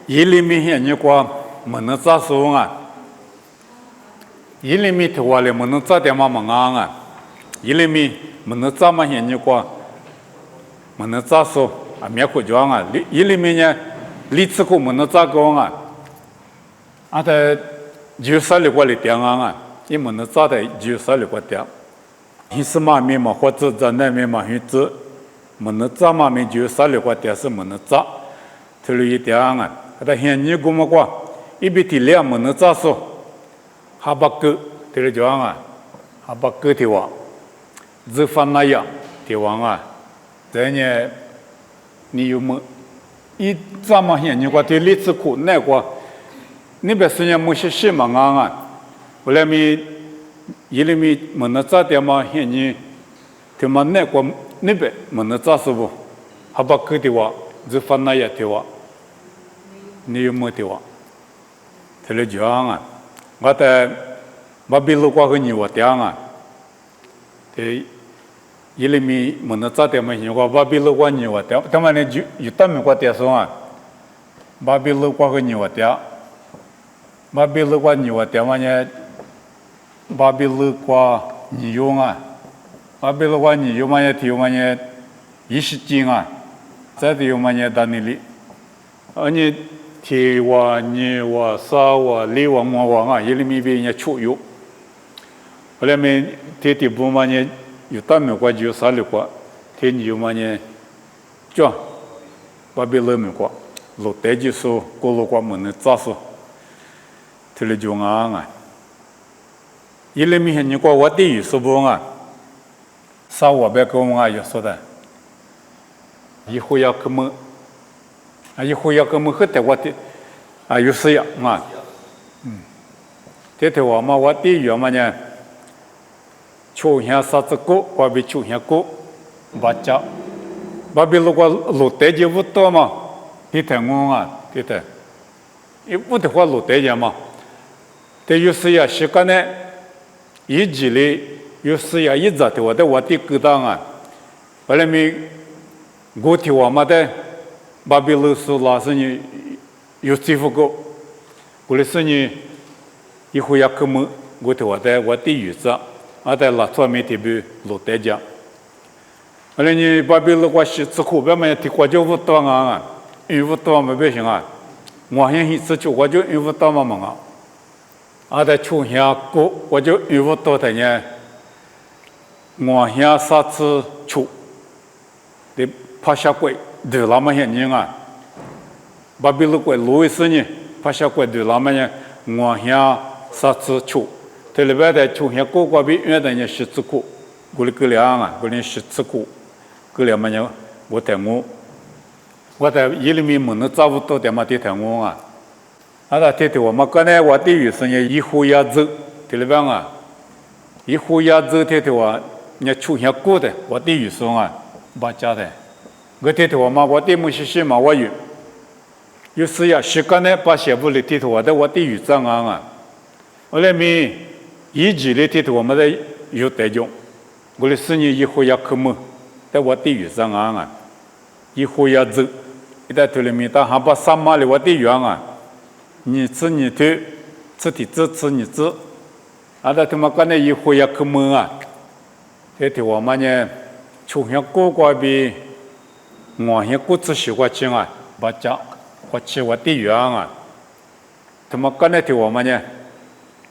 伊里面现你过门能咋说啊？伊里面头话嘞门能咋点嘛门啊？伊里面门能咋嘛现你过门能咋说啊？面可讲啊，伊里面呢，历次过门能咋讲啊？啊的就是里过来点啊，伊门能咋的就是里过点，伊是嘛面嘛或者在那面嘛选择门能咋嘛面就是里过点是门能咋，头里一点啊。但现你过么过，一边提两门能咋说？哈巴哥，对了讲啊，哈巴哥的话，日翻那样的话啊，这呢，你有么？一咋么现你过对历史苦那过，你别说人某些什么啊？后来咪，伊里咪门能咋点嘛现你，他妈那过那边门能咋说不？哈巴哥的话，日翻那样的话。你有么的话？他来讲啊，我在巴比鲁过个你我讲啊，这伊里面门能咋点嘛？你话巴比鲁过你我讲，他们呢就有他们过点说啊，巴比鲁过个你我讲，巴比鲁过你我讲嘛呢，巴比鲁过你用啊，巴比鲁过你用嘛呢，提嘛呢，20斤啊，再提嘛呢，到那里，你。天话、日话、沙话、里话、木话啊，伊里面边人出有。后来面天地部嘛呢，有大美国就有啥里国，天有嘛呢，叫巴比伦美国，陆地就说过路国门的咋说，他来讲啊，伊里面你国我地有说不啊，啥话别跟我啊有说的，以后要怎么？以后要跟我们喝的我的啊有时呀嘛，这头我嘛我的原嘛呢，秋天啥子过，我比秋天过，不加，我比如果落地就不多嘛，这头我啊这头，一不的话落地呀嘛，这有时呀时间呢，一季里有时呀一直的我的疙瘩啊，后来咪过天我嘛的。巴比伦是老是你有支付过，过来是你以后要给么？我的我的语子，在拉做媒体部录代讲。后来你巴比伦我是吃苦，别么提国家不多啊，用不多嘛不行啊。我现在吃我就用不多嘛在穷乡过我就用不多的呢。我现啥子穷的怕下跪。对那么些人啊，巴比伦国路易斯呢，怕小国对那么些我乡啥子出，这里边的出现各个比原来人十字苦，过来两啊，过来十字苦，过来么呢？我在伊里面门能找不到的嘛，对台我啊，对我们刚才我的语是呢，一户要走，这里边啊，一户要走的话，你出现过的，我的语说啊，不假的。我这头我嘛，我的某些什么我有时呀，时间呢把写不里这头我的语章啊，后来咪一季里这头我们的有代用，我的10年以后要科目，在我的语章啊，以后要走，一旦头里面到还把三马里我的语啊，你吃你头，吃的吃你吃，在他们刚才以后要科目啊，这头我们呢，从小过过比。我现过去习惯性啊，不讲，或者我的原啊，他们刚才的我们呢，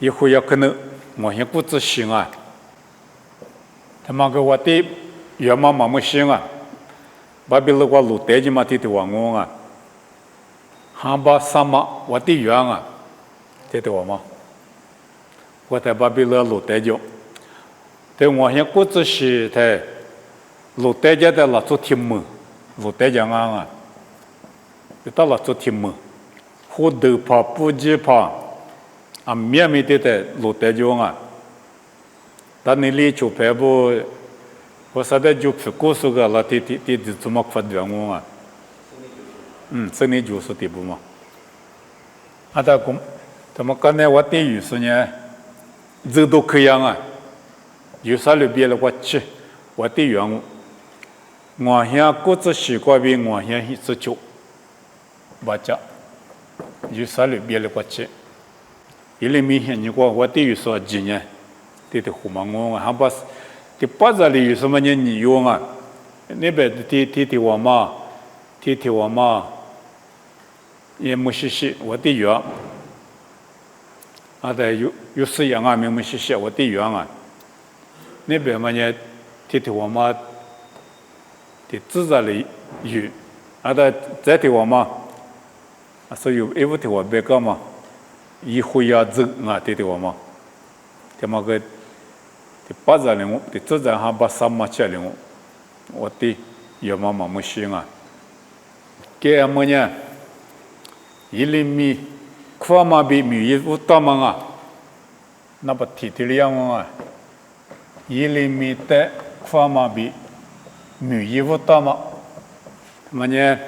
以后要可能我现过去行啊，他们给我的原嘛么行啊，巴比伦我路带着嘛的我啊，汉巴三嘛我的原啊，这的我嘛，我在巴比伦路带着，但我现过去是在路带着的那做题目。路带讲啊，到了做题目，火头怕、不急怕，面面的路带讲啊，但你里就排不，我现在就去告诉个了，的怎么发展我啊？生理就是的不嘛？他们刚才我的语是呢，这都可以啊，有啥里边了我去，我的原我。我现过去习惯比我现一直做，不讲，有啥里别了过去，伊里面现你我对于说几年，对的胡忙我还把的巴扎里有什么人你用啊？那边的我妈，我妈也没事事，我的药，的有饲养啊，没事事，我的药啊，那边嘛呢，我妈的自然里有，的在我妈，所以一屋我别个嘛，一回呀走啊，我妈，他妈个。巴扎里我，自然还把什么起来我的有妈妈没行啊。给么呢？伊里面夸嘛比米一乌大嘛啊，那不提里样啊？伊里面的夸嘛比米一乌大嘛，么呢？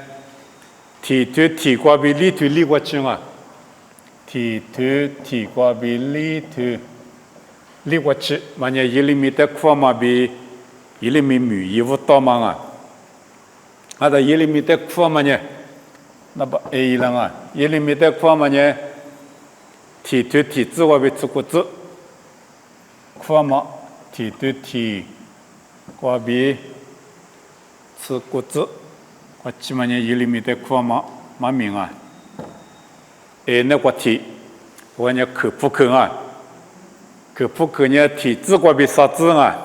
提瓜比里过去啊？提瓜比里过去，嘛呢？伊里面的夸嘛比伊里面米一乌大嘛啊？的伊里面的夸嘛呢？那不 A 了啊？伊里面的夸嘛呢？提字我比字过字，夸嘛提我比字过字，我起码呢伊里面的夸嘛明啊。那个我呢可不可啊？可不可呢？字我比啥字啊？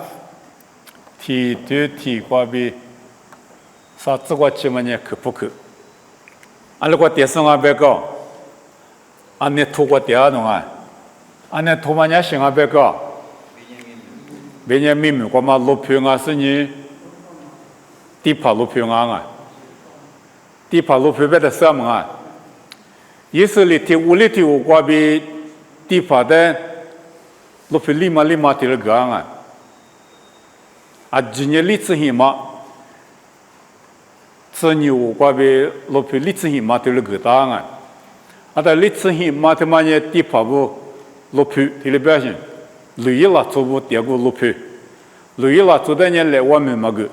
提我比啥字我起码呢可不可？俺那个电视上别个，俺那图个电弄啊，俺那图嘛伢行啊别个，别人明明我嘛录屏啊是你，地帕录屏啊，地帕录屏别的什么啊？意思里头屋里头我比地帕的录屏立马提了个啊，今年历史上嘛。是你我比罗皮历史上马头了个大啊，但历史上马头嘛呢地帕布罗皮提了表现，雷伊拉做不第二个罗皮，雷伊拉做的呢来我们嘛个，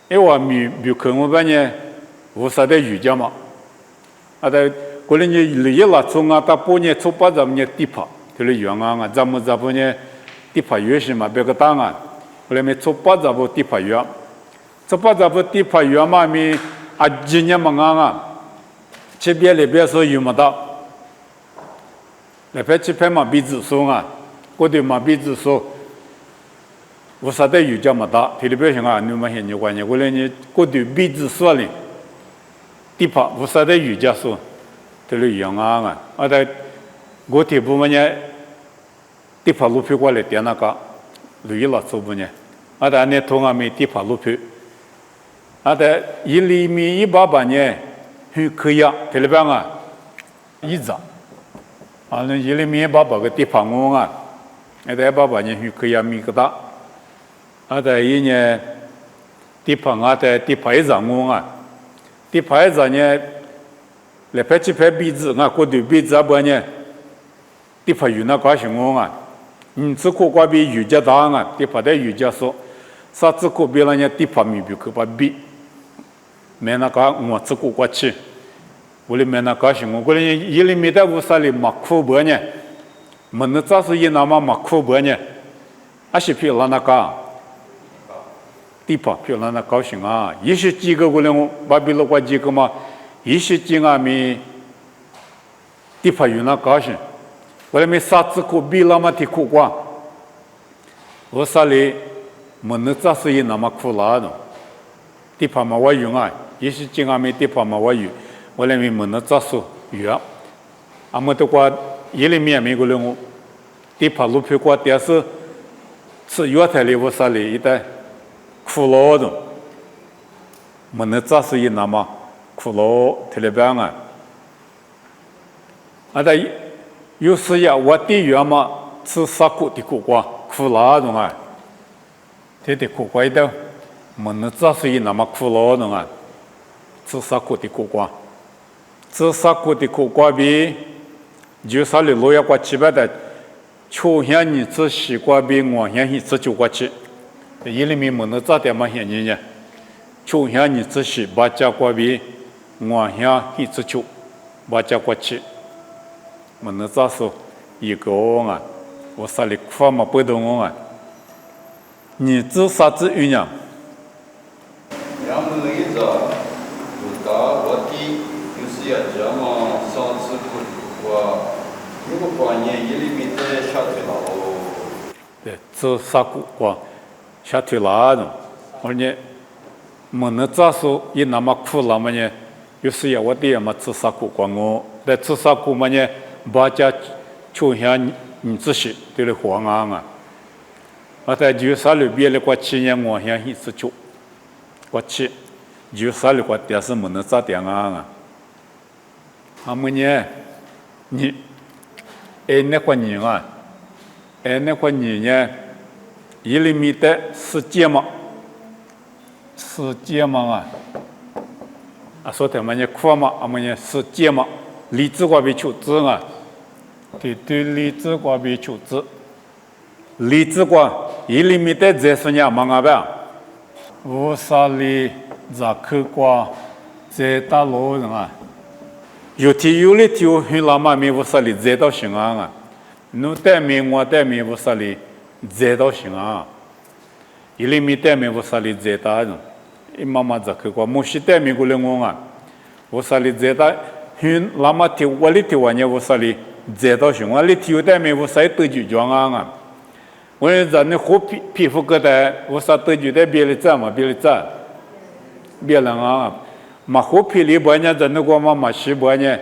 因为米可我们呢无啥的语言嘛，但过来呢雷伊拉做啊，他半年做把咱们呢地帕提了原啊，咱们呢地帕原是嘛别个大啊，后来没做把咱们地帕原。这把咱不地帕原嘛咪今年嘛啊，这边那边说有么到，那边这边嘛比子说啊，过对嘛比子说，我啥的有叫么大，这里边行啊，你们现在关键过来你过对比子说哩，地帕我啥的有叫说，这里一样啊，在我这部分呢，地帕路皮过来点那个，累了做不呢，在那同样没地帕路皮。在伊里面188年，很可以啊，这里边啊，一直，那伊里面188个地方我啊，在188年很可以啊，米个大，在一年地方在地方一张我啊，地方一张呢，来拍几拍鼻子，过对鼻子不呢，地方有那高兴我啊，只可挂比有家大啊，地方的有家少，啥子可比了呢？地方米比可把比。没那个我自个过去，我里面那高兴，我里伊里面的屋啥里马苦不呢？没那咋是伊那么马苦不呢？是比那个地方比那高兴啊！一些几个我们把比了过几个嘛，一些几个米地方有那高兴，我里面啥子可比那么的苦瓜，我啥里没那咋是伊那么苦啦的，地方嘛我用啊。也是经常没地方嘛，我来没那咋说有，么的话，伊里面没个人我，地方路皮过电视，吃药台里我啥里一带，苦劳的，没那咋说伊那么苦劳特别办啊，在有时呀，我的药嘛吃啥苦的苦瓜，苦劳的啊，这的苦瓜一点，没那咋说伊那么苦劳的啊。吃啥苦的苦瓜，吃啥苦的苦瓜比就啥里路要过七八的，秋天你吃西瓜比我现你吃酒瓜吃，伊里面没能咋点嘛现你呢？秋天你吃西瓜加瓜比我现你吃酒，巴家过去，么能咋说一个啊，我啥里苦嘛不懂我啊，你自啥子语言？两个一着，有大我的，就是要这么上次我如果半年一里面在下退了哦。对，自啥苦过下退了的，而且么能咋说也那么苦了么呢？有时要我的嘛自啥苦过我，但自啥苦么呢？巴家就像你自己对了黄啊，我在就啥里边的过去年我像一直就。过去就啥里话电视没能咋点啊？他们呢？你那个人啊，那个人呢？一里面的世界嘛啊，说他们呢苦嘛，我们呢世界嘛，理智瓜比求知啊，对，理智瓜比求知，理智瓜一里面的这是呢忙啊呗。我啥里咋去过这大路人啊？有天有的天我很老妈咪我啥里这到行啊？侬带面我带面我啥里这到行啊？一里面带面我啥里这大人？一妈妈咋去过？莫西带面过来我啊？我啥里这大？很老妈天我里天我呢我啥里这到行啊？里天有带面我啥都就装啊？我让你活皮肤疙瘩，我啥都觉得别的脏嘛，别的脏，别人啊，嘛活皮里不呢，咱那个嘛西不呢，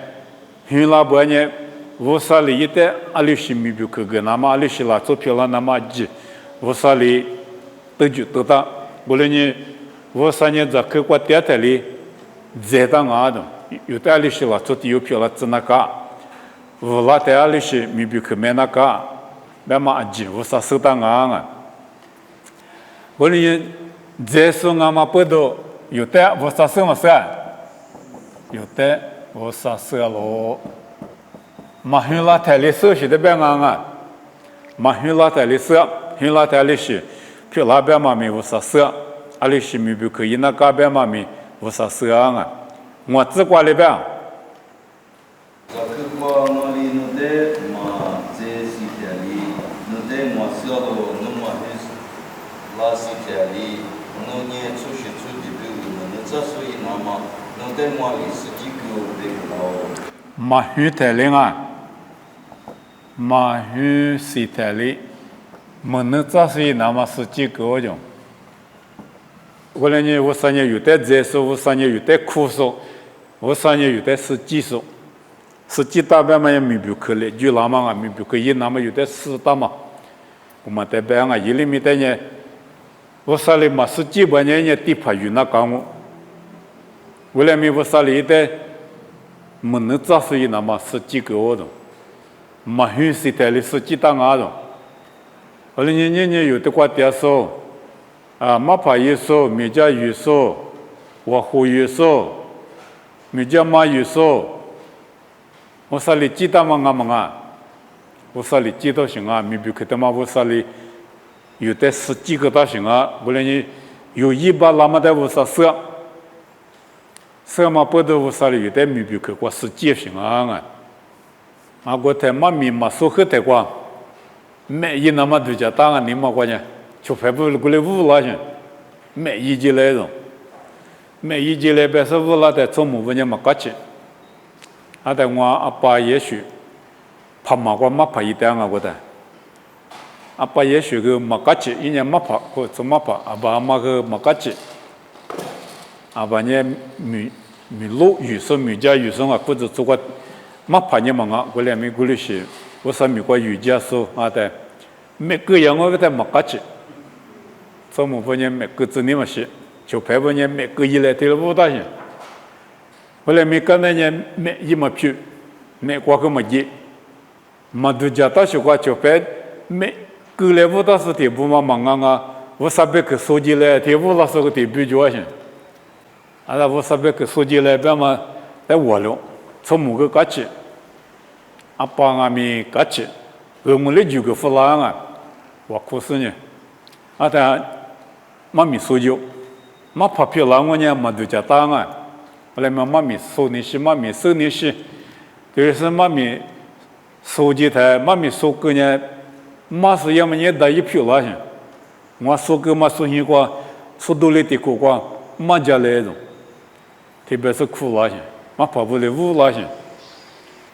很拉不呢，我啥里一点阿里西米比克个，那么阿里西拉做皮了那么急，我啥里都觉得大，不然呢，我啥呢在去过电台里，在当啊的，有的阿里西拉做的有皮了真那个，我拉的阿里西米比克没那个。别嘛急，我啥手当啊？我哩这时候嘛不多，有的我啥手嘛事，有的我啥事咯？嘛很拉台里手是的别啊，嘛很拉台里手，很拉台里是，譬如那边嘛没我啥事，阿里是没不可以那个边嘛没我啥事啊？我只管里边。这个过那里弄的嘛，这是这里。我小的那么很拉西天里，那年出去出的比我们这所以那么，那在马里十几个别个马许台里啊，马许西台里，我们这所以那么十几个种。我来呢，我三年有的热数，我三年有的苦数，我三年有的十几数，十几大半嘛也没比可嘞，就那么啊没比可以，那么有的四大嘛。我们在边啊，一里面的呢，我啥里嘛是几百年呢地帕云那讲我，为了me我啥里的，没能咋说那么十几个我的，嘛很是台里十几当啊的，后来年有的瓜点说，啊马帕也说，米家鱼说，我湖鱼说，米家马鱼说，我啥里几当嘛。我啥里几多行啊？没比克他妈我啥里有的十几个大行啊？不然你有100那么的我啥色嘛不得我啥里有的没比克过十几行啊？啊，我在嘛米嘛说喝的过，每一那么多家当然你嘛过呢，就排不过来5了行，每一季来种，每一季来85了的做母亲嘛过去，啊，在我阿爸也许。怕嘛过嘛怕一点啊，我的，阿爸也学个嘛嘎子，一年嘛怕，或怎么怕？阿爸嘛个嘛嘎子，阿爸呢米路雨生米家雨生啊，或者做个嘛怕呢嘛啊，我俩没过来些，我说米过雨家说啊的，每个样我在嘛嘎子，做么不呢每个子你嘛些，就排不呢每个一来对了5大些，我俩没干那呢每一嘛皮，每过个嘛一。嘛都家到学过就白没过来5到10天不嘛忙啊，我啥别个手机来，天5到10个天比较些，啊那我啥别个手机来别嘛在我了，从某个过去，阿爸阿咪过去，我们来就个弗拉啊，我可是呢，啊但妈咪手机，嘛拍片啦我呢嘛都家打啊，后来妈咪手那些妈咪手那些。就是妈咪手机台，妈咪手机呢，马是要么你打一票了些，我手机嘛手机过，手都来的过过，马家来着，特别是苦了些，马跑不了路了些。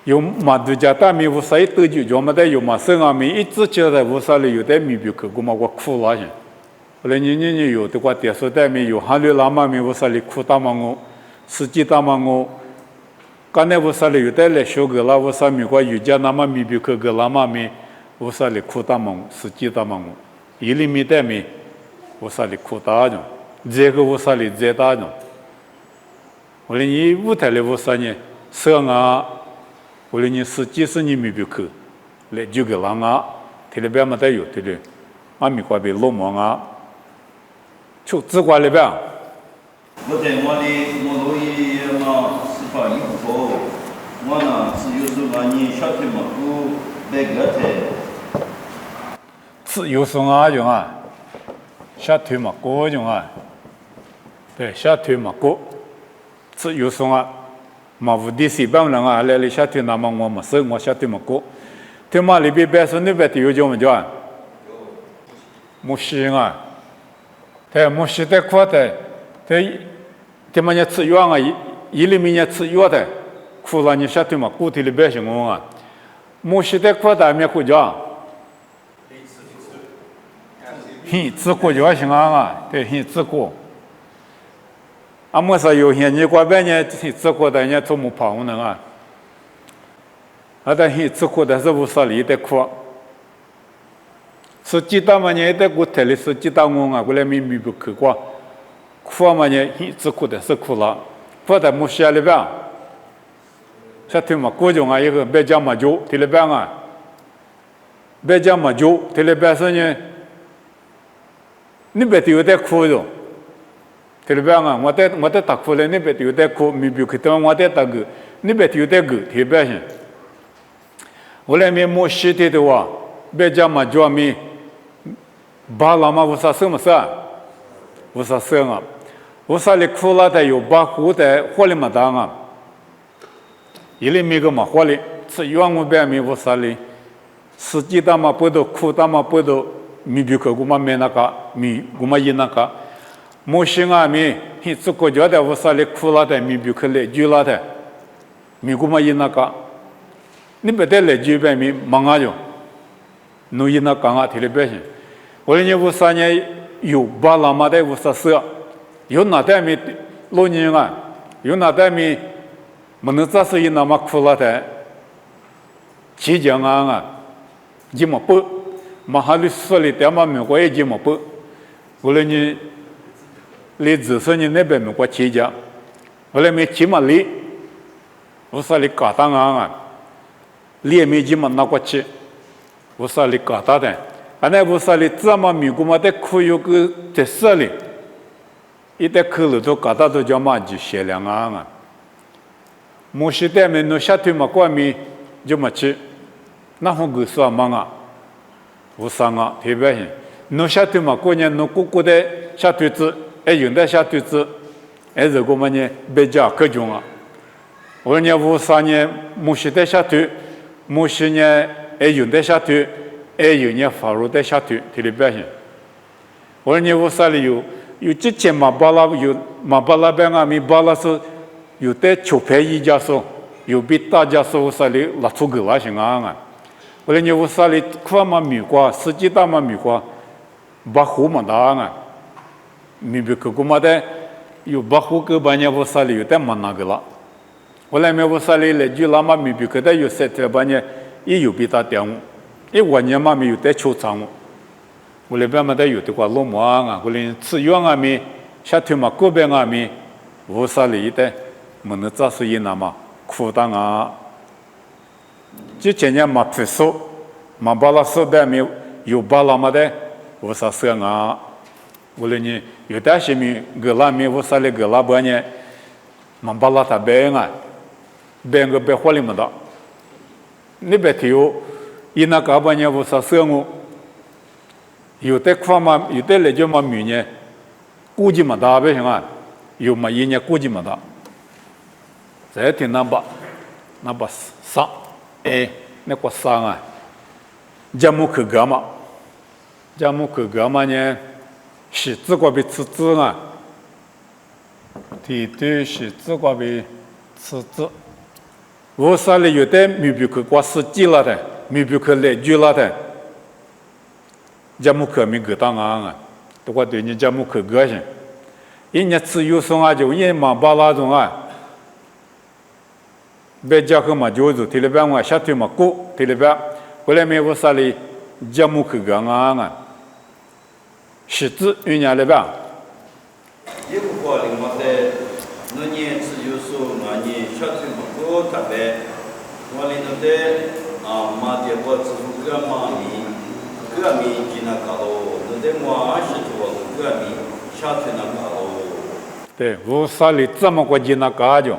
有马度家大米无啥一得就叫么的有马生啊米一直觉得无啥里有的米比可过嘛我苦了些，后来你有的话电视台米有韩流拉嘛米无啥里苦大嘛我，司机大嘛我，刚才无啥里有的来学个啦无啥米过有家那么米比可个拉嘛米无啥里苦大嘛我，司机大嘛我，一厘米的米无啥里苦大种，这个无啥里这大种，后来你舞台里无啥呢？生啊。后来你司机是你没别去，来就个人啊，提了边么带有提了，俺米瓜被落寞啊，就只管里边。我在我的路易嘛是把衣服，我呢是有时候你小腿嘛不白个的。自由生啊种啊，小腿嘛高种啊，对，小腿嘛高，自由生啊。嘛无的西边人啊，来小腿那么我没事，我小腿没过。他妈里边白说那边有叫么叫？木西啊，他木西的快的，他妈你吃药啊，一厘米你吃药的，苦了你小腿嘛过体里边行我啊，木西的快的没苦叫。吃过就行啊，对，吃过。阿莫说有些你过半年吃过的，人家做么跑呢啊？但吃过的是无啥里的苦，实际上嘛，你在过台里实际上我啊，过来明不去过，苦嘛你吃过的是苦了，苦的没下里边，下头嘛各种啊一个别讲嘛就提里边啊，别讲嘛就提里边说呢，你别有点苦着。提了边啊，我在打苦了，你别有点苦，没别去到我在打个，你别有点个，提边些。我来面摸西的话，别讲嘛叫面，巴拉嘛无啥什么事，无啥事啊，无啥里苦了的有把苦的火力嘛大啊，一里面个嘛火力，吃药我边面无啥里，实际上嘛不都苦的嘛不都，没别去我嘛没那个，没我嘛一那个。木星啊，米，你这国家的无啥里苦了的，米比克来住了的，米古嘛伊那个，你不得来住边米忙啊就，侬伊那讲啊，提了别些，我人家无啥呢，有巴拉嘛的无啥事，有哪代米老年啊，有哪代米，没能咋是伊那么苦了的，即将啊，这么不，马哈里说里点嘛美国也这么不，我人家。你只是你那边没过起家，后来没起码你，我说你搞当啊，你也没起码拿过去，我说你搞大的，那我说你这么美国嘛的可有个在这里，一旦去了都搞大都叫嘛就限量啊，某些代面侬下头嘛过面就没去，那好个说忙啊，我说啊特别些，侬下头嘛过年侬姑姑的下头子。用得下对子，如果么呢，别家可种啊。我呢无啥呢，木西得下头，木西呢，用得下头，有呢法律得下头，提里边些。我呢无啥里有之前马巴拉有马巴拉边啊，米巴拉是有的球拍一家说，有比大家说无啥里拉出个啦行啊。我呢无啥里苦嘛米瓜，实际大嘛米瓜，把苦嘛大啊。米别个古嘛的有保护个半年无啥里有的蛮那个了，后来没无啥里来就拉嘛米别个的有些这半年也有比他点我，一晚年嘛没有的球场我，我那边嘛的有的话落寞啊，我连吃药啊没，下头嘛个边啊没，无啥里的，没能咋是一那么苦当啊，之前年嘛不说，嘛巴拉说的没有巴拉嘛的无啥事啊。我来呢，有的些米格拉米无啥哩格拉半呢，蛮巴拉他白啊，白个白火里么的，你别提哦，伊那个半呢无啥事哦，有的块嘛，有的来就嘛米呢，估计么大白行啊，有嘛一年估计么大，这挺难吧？那把上，那个上啊，加木克格嘛，加木克格嘛呢，是自个别吃字啊，提对是自个别吃字，我啥里有的没比克挂实际了的，没比克来句了的，加木克没格当啊，都怪对你加木克格些，一年吃有送啊就一忙巴拉种啊。别家和嘛就是提了边我下腿嘛过提了边，后来没我啥哩节目去个啊，是指一年了边。一个话里么的，那年只有说那年下腿嘛过特别，我里头的马的我只有个马米，个米进那搞咯，那的我是做个米下腿那搞咯。对，我啥哩这么个进那搞就。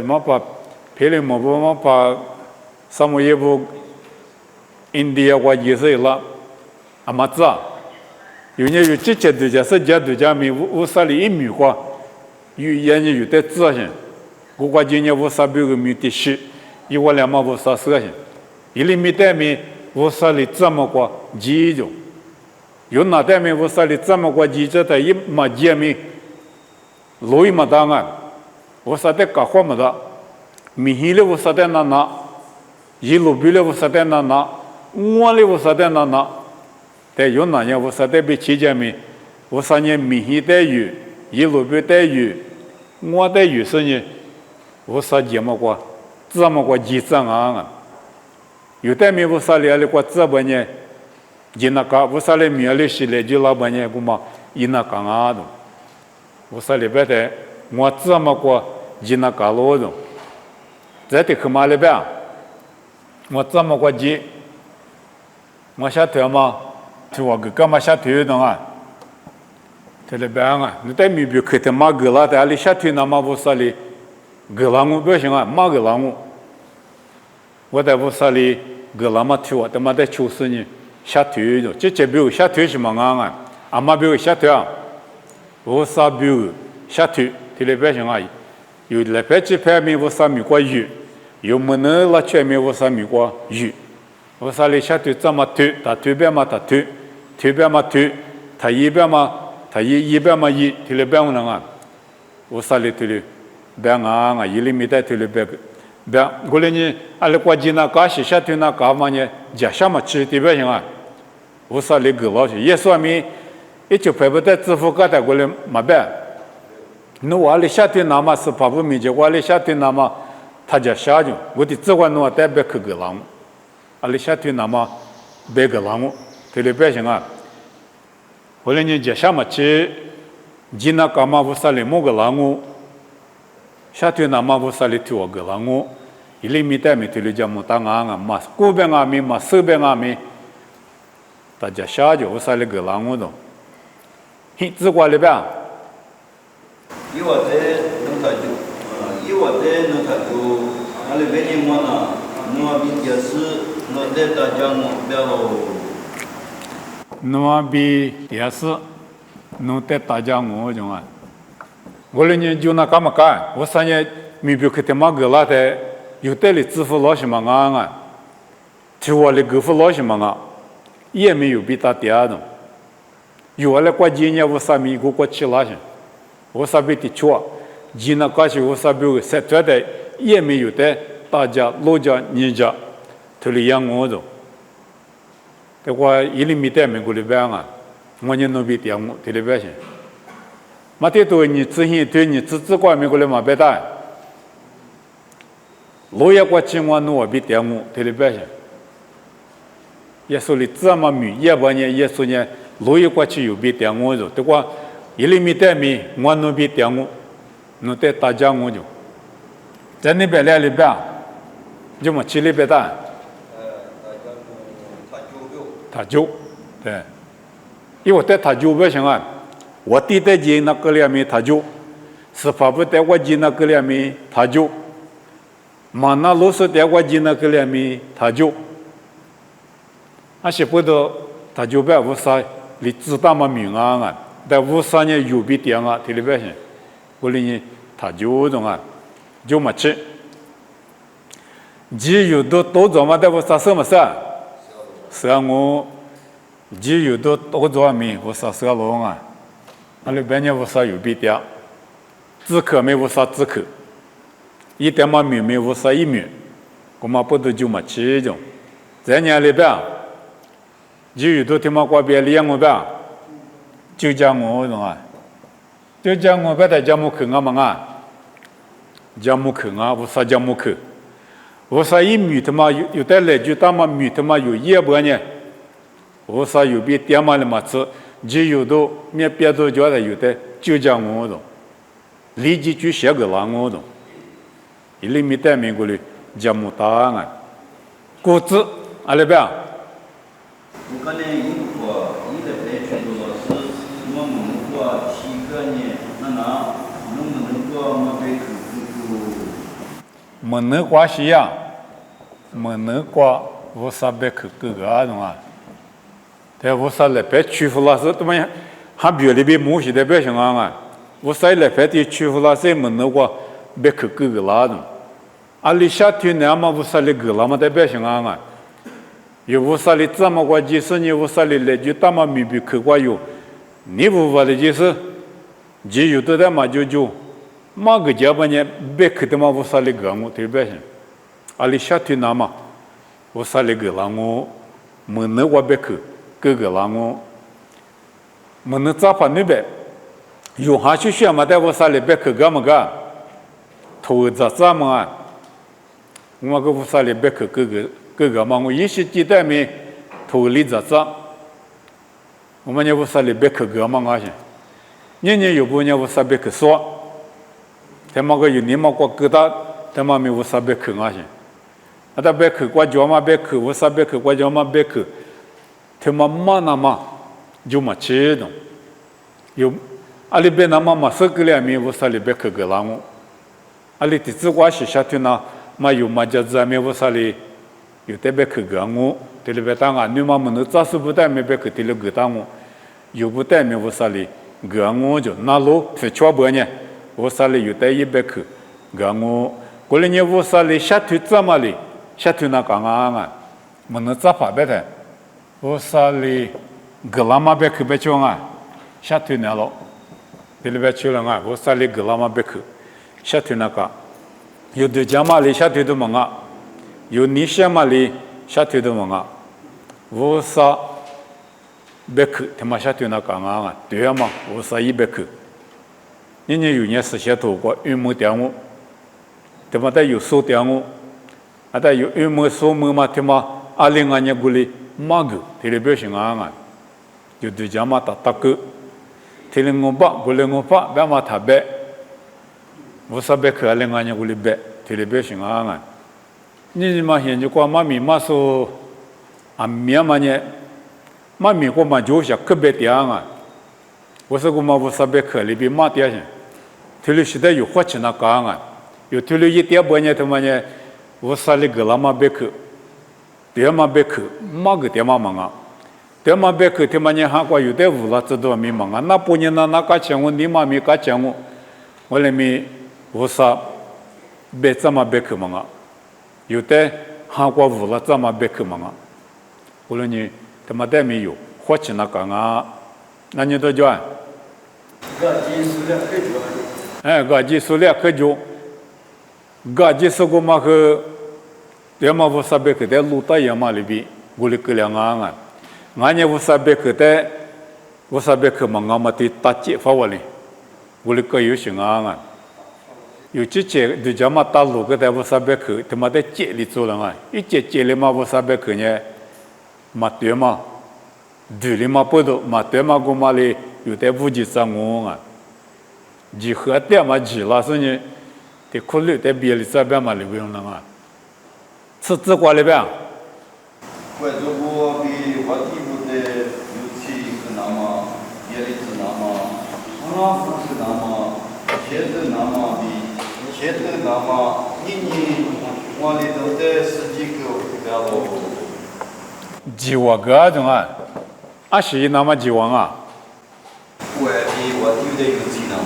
mau pa pele mau pa samo yebu India wa yese la amatza yunya yu chiche de ja se ja de ja mi wo sa li mi kwa yu yan yu de zhe xian gu gua jin ye wo sa bi ge mi de shi yi wo lian ma wo sa se xian yi li mi de mi wo sa li zhe mo kwa ji ju yu na de mi wo sa li zhe mo kwa ji zhe de yi ma jie mi lo yi ma dang an我啥的搞活么的，米稀的我啥的那，一路比的我啥的那，我的我啥的那，但有那样我啥的被期间没，我啥年米稀的有，一路比的有，我的有是呢，我啥节目过，这么过几张啊？有的没我啥里来过这半年，一那个我啥里米里是来就老半年不嘛，一那个啊的，我啥里边的。我这么过几那搞罗种，在这去马里边，我这么过几，我下腿嘛，就我个干嘛下腿的啊？这里边啊，你在米比开的马格拉的，ali下腿那么不是哩，格拉姆不行啊，马格拉姆，我在不是哩格拉嘛腿我他妈在求死呢，下腿的，这比如下腿是么啊？阿妈比如下腿啊，我啥比如下腿。这里边上啊，有来白几排米我啥米过鱼，有么能拉全米我啥米过鱼，我啥里下头这么推，他推边嘛他推，推边嘛推，他一边嘛他一边嘛一，这里边我能啊，我啥里推里边啊，一里米在推里边边，过来呢，阿里过几那搞些下头那搞嘛呢，家下嘛吃这边上啊，我啥里搞老些，也说明一就排不在支付高的过来嘛办。那我里下腿那么是怕不明确，我里下腿那么他家下就，我的这关我代表去个浪，阿里下腿那么别个浪，这里边行啊。后来你家下么去，今那干嘛不啥里某个浪，下腿那么不啥里推我个浪，一里米代米这里叫么当啊嘛，古边啊米嘛，手边啊米，大家下就我啥里个浪的，嘿，这关里边。一万的能他就，一万的能他就，那里边你么呢？那边也是，那在大家么不要喽。那边也是，那在大家我种啊，我那年就那干嘛干？我三年没别去他妈个拉的，有代理支付老什么啊？就我的支付老什么啊？也没有比他低的，有我来过几年我三米过去拉些。我啥别的错，今那开始我啥别个实在的也没有的，大家老家人家，都来养我的。这个一厘米的美国里边啊，我呢那边养我，这里边去。马天多你之前对你只管美国里嘛别打，老也过去我那边养我，这里边去。也说的这么米，也不呢也说呢，老也过去有边养我的，这个。一厘米的米，我那边点我，那在大家我就，在那边来里边，就么去里边的，他就，对，因为在他就不行啊，我弟在接那个里面他就，是怕不在我接那个里面他就，嘛那老是在我接那个里面他就，那些不得他就别无啥，你知道嘛名啊？在53年有比点啊，这里边去，我哩他就种啊，就没吃。只有多做嘛，但不啥什么事，是我只有多做没不啥事了啊，那里边人不啥有比的，止渴没不啥止渴，一点嘛没不啥一米，我们不都就没吃种，在年里边，只有天嘛过别两个边，就讲我种啊，就讲我别在家木坑啊嘛啊，家木坑啊不啥家木坑。我说一米他妈有的来就他妈米他妈有一百呢，我说有比点嘛的嘛吃，只有的面别的叫的有的就讲我种，立即就写个啦我种，一里面带面过来讲木答案，果子阿里边。我看呢，英国一个培训的老师，什么文化体格呢？那能不能够我们被没能关系呀，没能关，我啥别去个个种啊？但我啥来别欺负老师，怎么样？还别里边某些的别想啊！我啥来别的欺负老师没能关，别去个个啦种。阿里夏天呢嘛，我啥来个啦嘛的别想啊！有我啥来这么过几十年，我啥来来就他妈没比去过有，你不话的就是，只有的他妈就。嘛个家吧呢，别去的嘛，我啥来个我特别行，阿里夏天那嘛，我啥来个啦我，没能我别去，个啦我，没能咋办那边，有下去学嘛，但我啥来别去个么个，头咋么啊，我个我啥来别去个嘛，我一时记得没，头里咋，我们呢我啥来别去个嘛我行，年有不呢我啥别去说。他妈个有你妈个疙瘩，他妈没我啥别去啊些，啊他别去过叫嘛别去，我啥别去过叫嘛别去，他妈嘛那嘛就没吃的，有阿里边那嘛是个里面我啥里别去个啦我，阿里第次我是下天那嘛有嘛家子面我啥里有得别去个我，这里边当啊你妈们能咋是不带没别去这里个当我，有不带面我啥里个我就那路是全部呢。我啥里有得一百克，个我过来年我啥里下头怎么里，下头那刚刚啊，没能咋法别的，我啥里个拉嘛别克别叫啊，下头那了，这里边去了啊，我啥里个拉嘛别克，下头那个，有的家嘛里下头的忙啊，有你些嘛里下头的忙啊，我啥别克他妈下头那刚刚啊，对呀嘛，我啥一百克。人家有年实现头过1亩点我，他妈的有数点我，啊的有1亩数亩嘛，他妈20年过来马个，这里边是啊，有对家嘛打个，这里我过来我爸别嘛他别，我啥别去20年过来别，这里边是啊，你嘛现在过嘛米嘛说，啊米嘛呢，嘛米过嘛就下可别点啊，我说过嘛我啥别去里边嘛点去。这里现在有花钱那干啊，有这里一点半年他妈呢，我啥里个啦嘛别去，点嘛别去，嘛个点嘛忙啊，点嘛别去他妈呢韩国有的乌拉知道没忙啊，那半年那个钱我你妈没个钱我来没我啥别怎么别去忙啊，有的韩国乌拉怎么别去忙啊，我说你他妈的没有花钱那干啊，那你都叫。哎，个技术量可就，个技术个嘛个，要么我啥别个在路大样嘛里边，我哩个两啊，俺也我啥别个在，我啥别个嘛俺嘛的大街发我哩，我哩个有些啊，有几节就叫嘛大路个在我啥别个，他妈在街里做了啊，一街里嘛我啥别个呢，嘛对嘛，对里嘛不多，嘛对嘛个嘛哩有的物质上我啊。几何点嘛几了是呢？得考虑在别的这边嘛里边了啊，吃过里边。怪中国比我地部的油气是那么，别的是那么，那不是那么，茄子那么比茄子那么，你我里头的10几个不要咯。几万个种啊，20那么几万啊？怪比我地的油气那么。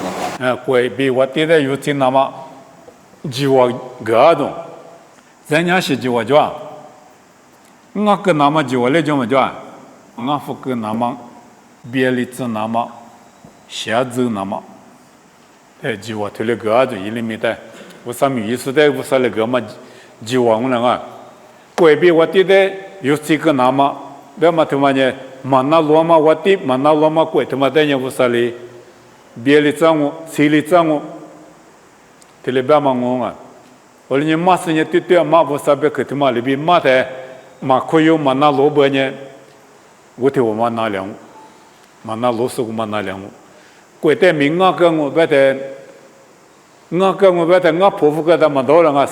贵比我地的有钱那么， jiwa ga dong zanya shi jiwa jwa nga ke nama jiwa le jwa jwa nga fu ke nama bieli zi nama xia zi nama jiwa tole ga dong ilimi de wo sa mi yi su de wo sa le ga ma jiwa ngna nga kwe bi wa ti de yu si ke nama de ma tu ma ne mana lo ma wa ti mana lo ma kwe tu ma de ne wo sa le bieli zangu sili zangu tele ba ma ngonga oli ni ma se ne ti te ma wo sa be ke tu ma le bi ma de ma ko yo ma na lo be ne wo te wo ma na liang ma na lo su ma na liang ko te mi nga ka ngo be te nga ka ngo be te nga po fu ka da ma do la nga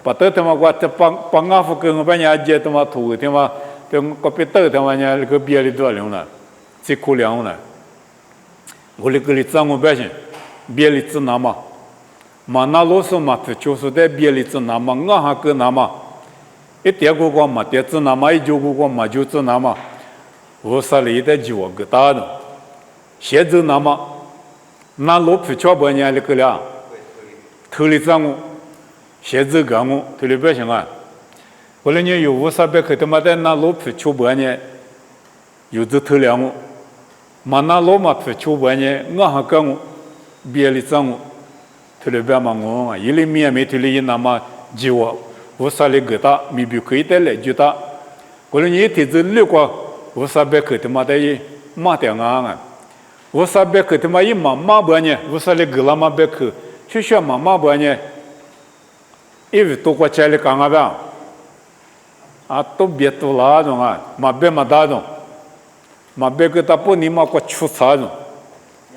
pa te te ma wa te pa nga fu ke ngo be nya je te ma tu te ma te ko pe te te ma nya le ko bia li do liang na si ku liang na wo le ke li zangu be shin bia li zi na ma ma na lo su ma te chu su de bia li zi na ma nga ha ke na ma e te go go ma te zi na ma e ju go go ma ju zi na ma wo sa le de ji wo ge da de xie zi na ma na lo pu cho bo nya le ke la tu li zangu xie zi ga ngu tu li be shin a wo le ni yu wo sa be ke te ma de na lo pu chu bo nya yu zi tu liang ngu ma na lo ma pu chu bo nya nga ha ka ngu bia li zangu tu le be ma ngu yi li mi me tu li yin na ma ji wo wo sa le ge da mi bi ke de le ju da wo le ni ti zi le kwa wo sa be ke te ma de yi ma de nga nga wo sa be ke te ma yi ma bo nya wo sa le ge la ma be ke shu shu ma bo nya e vi to kwa cha le ka nga ba a to bie to la do nga ma be ma da do ma be ke ta po ni ma kwa chu sa do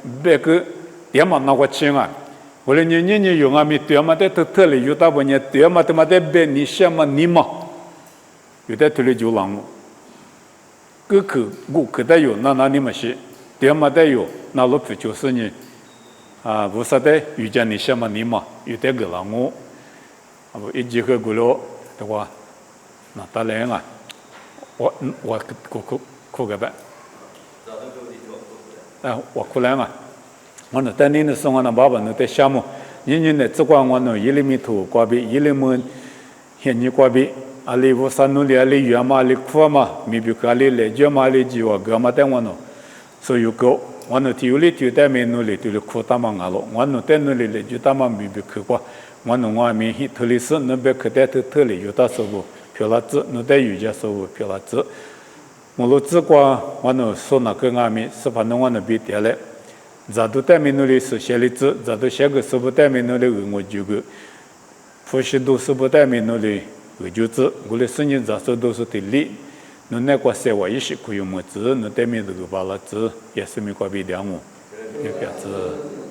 be ke ya ma na kwa chi nga wo le ni yu nga mi te ma de te le yu ta bo nya te ma te ma de be ni sha ma ni ma yu de te le ju lang个可我可得有那你们是点么得有那老婆就是你啊不是的遇见你什么你嘛有点个了我啊不一几个过了的话那当然啊我可个呗我可能啊我那当年的时候那爸爸那在项目人呢只管我那1厘米土瓜比1厘米现你瓜比阿里我三努力阿里远嘛阿里苦嘛咪比阿里来就嘛阿里就我哥嘛等我喏所以个我那体力就在没努力就苦他嘛阿罗我那在努力来就他嘛咪比苦过我那我咪去特里是那边可带特里有大收入漂了子那带有家收入漂了子我罗子过我那说那个阿咪是反正我那比点嘞咋都带没努力是写例子咋都写个是不带没努力我就个复习都是不带没努力就是我的声音咋说都是对理，那那个社会意识可以么子，那对面这个巴拉子也是没关系的我，也表示。